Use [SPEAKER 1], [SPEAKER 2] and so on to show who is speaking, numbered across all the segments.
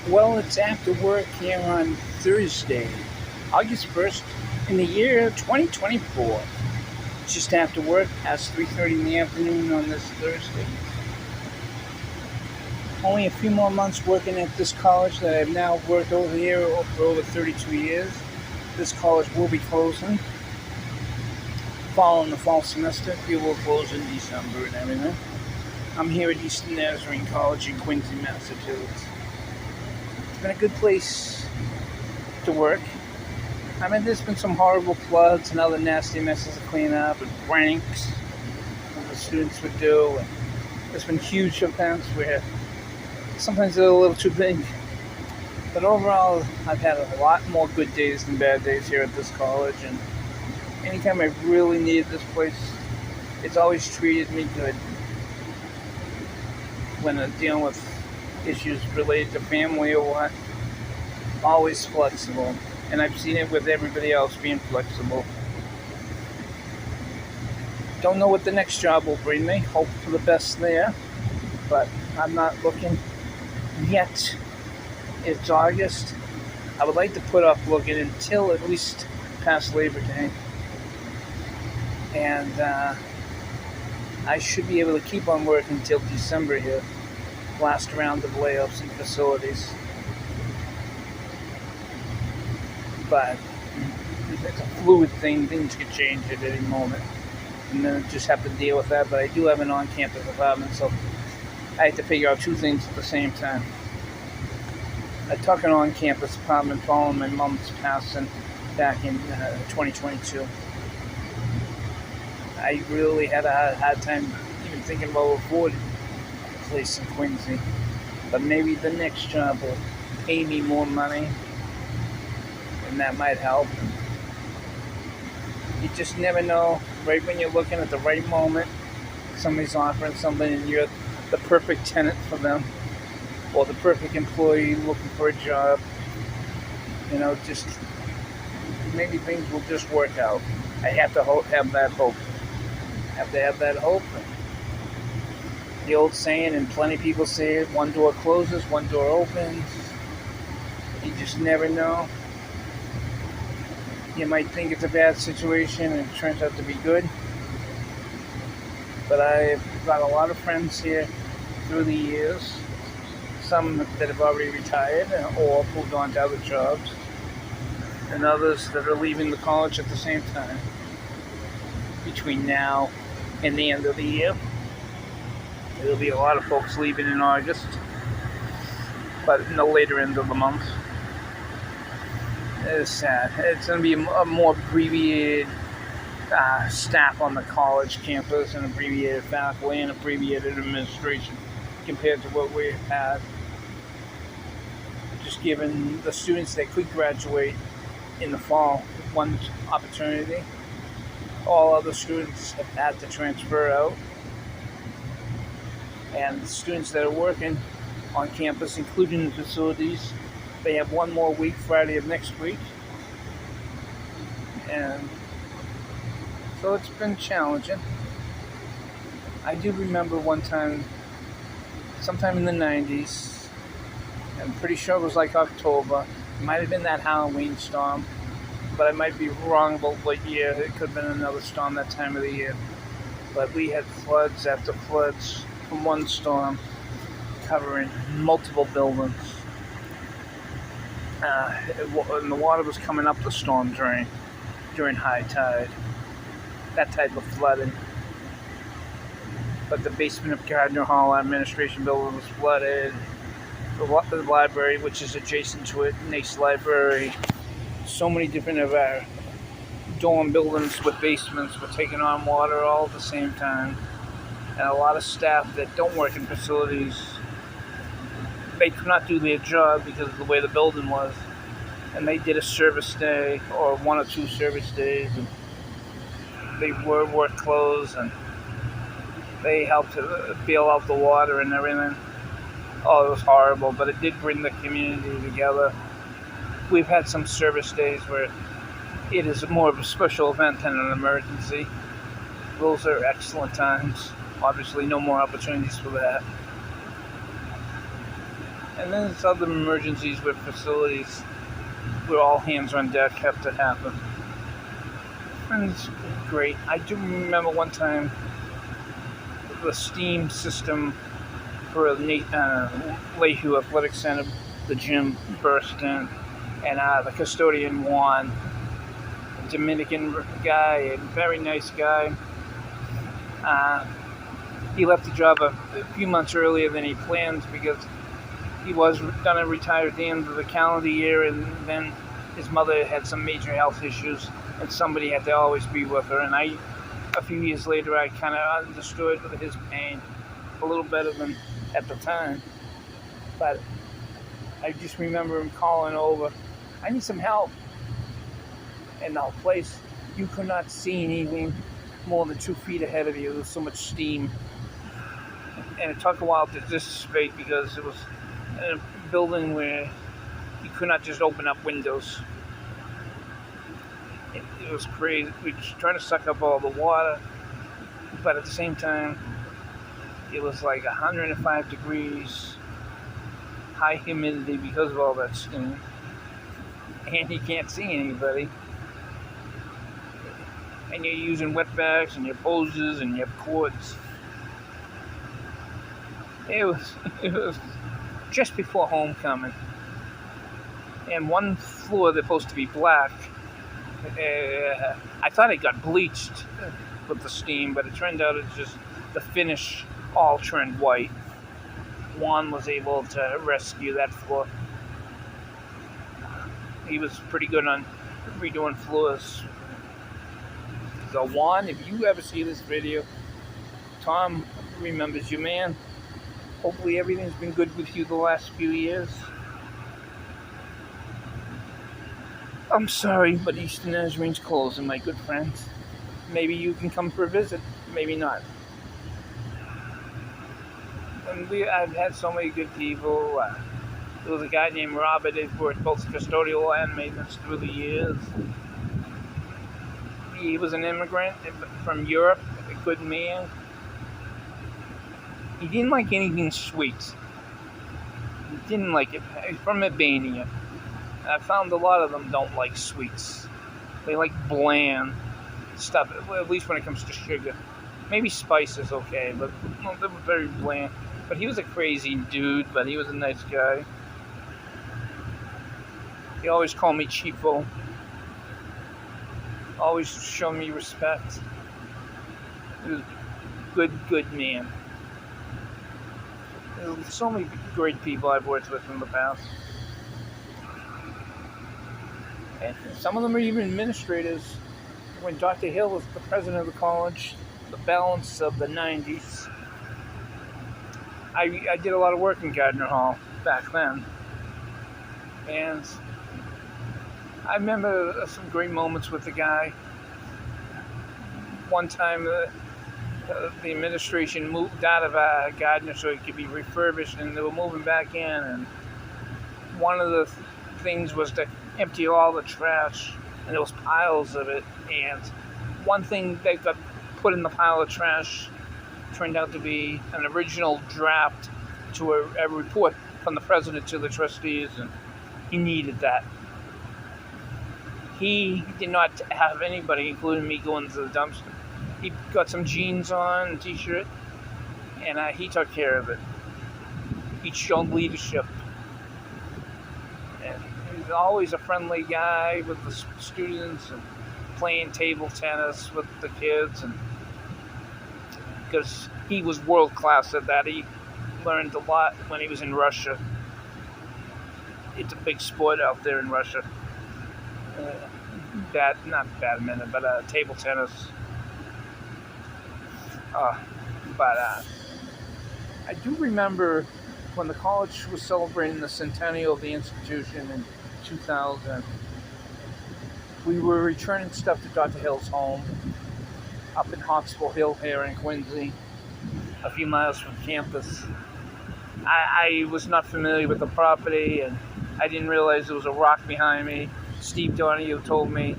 [SPEAKER 1] Well, it's after work here on Thursday, August 1st, in the year 2024. Just after work, past 3:30 in the afternoon on this Thursday. Only a few more months working at this college that I've now worked over here for over 32 years. This college will be closing. Following the fall semester, it will close in December and everything. I'm here at Eastern Nazarene College in Quincy, Massachusetts. It's been a good place to work. I mean, there's been some horrible floods and other nasty messes to clean up, and pranks that the students would do. And there's been huge events where sometimes they're a little too big. But overall, I've had a lot more good days than bad days here at this college. And anytime I really needed this place, it's always treated me good. When I'm dealing with issues related to family or what, always flexible. And I've seen it with everybody else being flexible. Don't know what the next job will bring me. Hope for the best there. But I'm not looking yet. It's August. I would like to put off looking until at least past Labor Day. And I should be able to keep on working until December here. Last round of layoffs in facilities. But it's a fluid thing. Things could change at any moment. And then just have to deal with that. But I do have an on-campus apartment, so I have to figure out two things at the same time. I took an on-campus apartment following my mom's passing back in 2022. I really had a hard time even thinking about affording a place in Quincy. But maybe the next job will pay me more money, and that might help. You just never know. Right when you're looking at the right moment, somebody's offering something and you're the perfect tenant for them, or the perfect employee looking for a job. Just maybe things will just work out. I have to have that hope. Have that hope. The old saying, and plenty of people say it, one door closes, one door opens. You just never know. You might think it's a bad situation and it turns out to be good. But I've got a lot of friends here through the years. Some that have already retired or moved on to other jobs. And others that are leaving the college at the same time. Between now and the end of the year. There'll be a lot of folks leaving in August. But in the later end of the month. It's sad. It's going to be a more abbreviated staff on the college campus, and abbreviated faculty, and abbreviated administration compared to what we had. Just given the students that could graduate in the fall, one opportunity. All other students have had to transfer out. And the students that are working on campus, including the facilities, they have one more week, Friday of next week. And so it's been challenging. I do remember one time, sometime in the 90s, I'm pretty sure it was like October, it might have been that Halloween storm, but I might be wrong about what year. It could have been another storm that time of the year. But we had floods after floods from one storm covering multiple buildings. And the water was coming up the storm drain during high tide. That type of flooding. But the basement of Gardner Hall, our administration building, was flooded. The library, which is adjacent to it, Nace Library. So many different of our dorm buildings with basements were taking on water all at the same time. And a lot of staff that don't work in facilities, they could not do their job because of the way the building was. And they did a service day or one or two service days. And they wore work clothes and they helped to bail out the water and everything. Oh, it was horrible, but it did bring the community together. We've had some service days where it is more of a special event than an emergency. Those are excellent times. Obviously, no more opportunities for that. And then there's other emergencies with facilities where all hands on deck have to happen. And it's great. I do remember one time the steam system for Lehue Athletic Center, the gym burst in, and the custodian won. A Dominican guy, a very nice guy. He left the job a few months earlier than he planned because he was going to retire at the end of the calendar year, and then his mother had some major health issues, and somebody had to always be with her. And a few years later, I kind of understood his pain a little better than at the time. But I just remember him calling over, I need some help. And the place, you could not see anything more than 2 feet ahead of you. There was so much steam. And it took a while to dissipate because it was in a building where you could not just open up windows. It was crazy. We were trying to suck up all the water, but at the same time, it was like 105 degrees, high humidity because of all that steam, and you can't see anybody. And you're using wet bags and your poses and your cords. It was just before homecoming, and one floor that's supposed to be black. I thought it got bleached with the steam, but it turned out it's just the finish all turned white. Juan was able to rescue that floor. He was pretty good on redoing floors. So Juan, if you ever see this video, Tom remembers you, man. Hopefully everything's been good with you the last few years. I'm sorry, but Eastern Nazarene's closing, my good friends. Maybe you can come for a visit, maybe not. And I've had so many good people. There was a guy named Robert who worked both custodial and maintenance through the years. He was an immigrant from Europe, a good man. He didn't like anything sweet. He didn't like it. He's from Albania. I found a lot of them don't like sweets. They like bland stuff, at least when it comes to sugar. Maybe spice is okay, but they were very bland. But he was a crazy dude, but he was a nice guy. He always called me Chico. Always showed me respect. He was a good man. There's so many great people I've worked with in the past. And some of them are even administrators. When Dr. Hill was the president of the college, the balance of the 90s, I did a lot of work in Gardner Hall back then. And I remember some great moments with the guy. One time, the administration moved out of Gardner so it could be refurbished, and they were moving back in. And one of the things was to empty all the trash, and there was piles of it. And one thing that got put in the pile of trash turned out to be an original draft to a report from the president to the trustees, and he needed that. He did not have anybody, including me, going to the dumpster. He got some jeans on, a t-shirt, and he took care of it. He showed leadership. And he was always a friendly guy with the students and playing table tennis with the kids. And because he was world class at that, he learned a lot when he was in Russia. It's a big sport out there in Russia. Not badminton, but table tennis. But I do remember when the college was celebrating the centennial of the institution in 2000. We were returning stuff to Dr. Hill's home up in Hawksville Hill here in Quincy, a few miles from campus. I was not familiar with the property, and I didn't realize there was a rock behind me. Steve Donahue told me,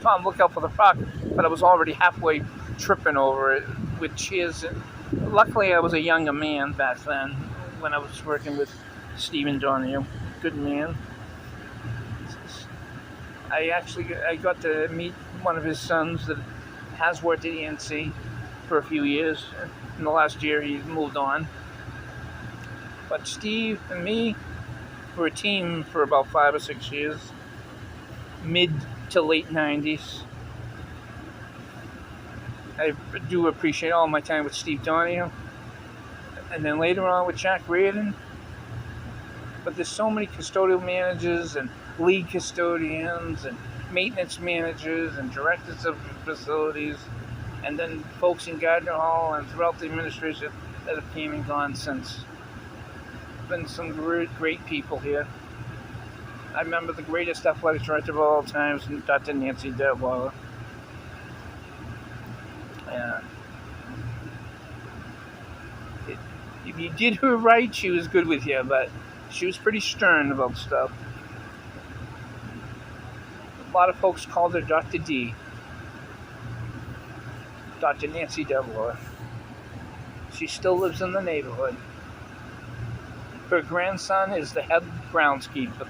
[SPEAKER 1] Tom, look out for the rock, but I was already halfway tripping over it with chairs. Luckily, I was a younger man back then when I was working with Stephen Donahue, good man. I got to meet one of his sons that has worked at ENC for a few years. In the last year, he moved on. But Steve and me were a team for about 5 or 6 years, mid to late 90s. I do appreciate all my time with Steve Donahue, and then later on with Jack Reardon. But there's so many custodial managers and lead custodians and maintenance managers and directors of facilities, and then folks in Gardner Hall and throughout the administration that have came and gone since. Been some great people here. I remember the greatest athletic director of all times, Dr. Nancy Detweiler. If you did her right, she was good with you, but she was pretty stern about stuff. A lot of folks called her Dr. D. Dr. Nancy Detweiler. She still lives in the neighborhood. Her grandson is the head groundskeeper.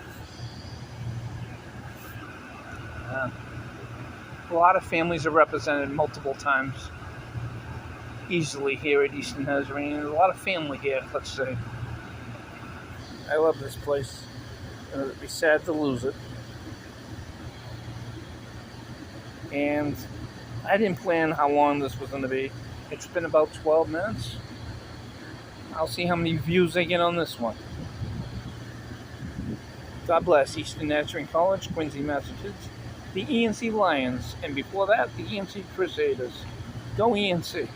[SPEAKER 1] A lot of families are represented multiple times, easily here at Eastern Nazarene. There's a lot of family here, let's say. I love this place, and it'd be sad to lose it. And I didn't plan how long this was going to be. It's been about 12 minutes. I'll see how many views I get on this one. God bless Eastern Nazarene College, Quincy, Massachusetts, the ENC Lions, and before that, the ENC Crusaders. Go ENC.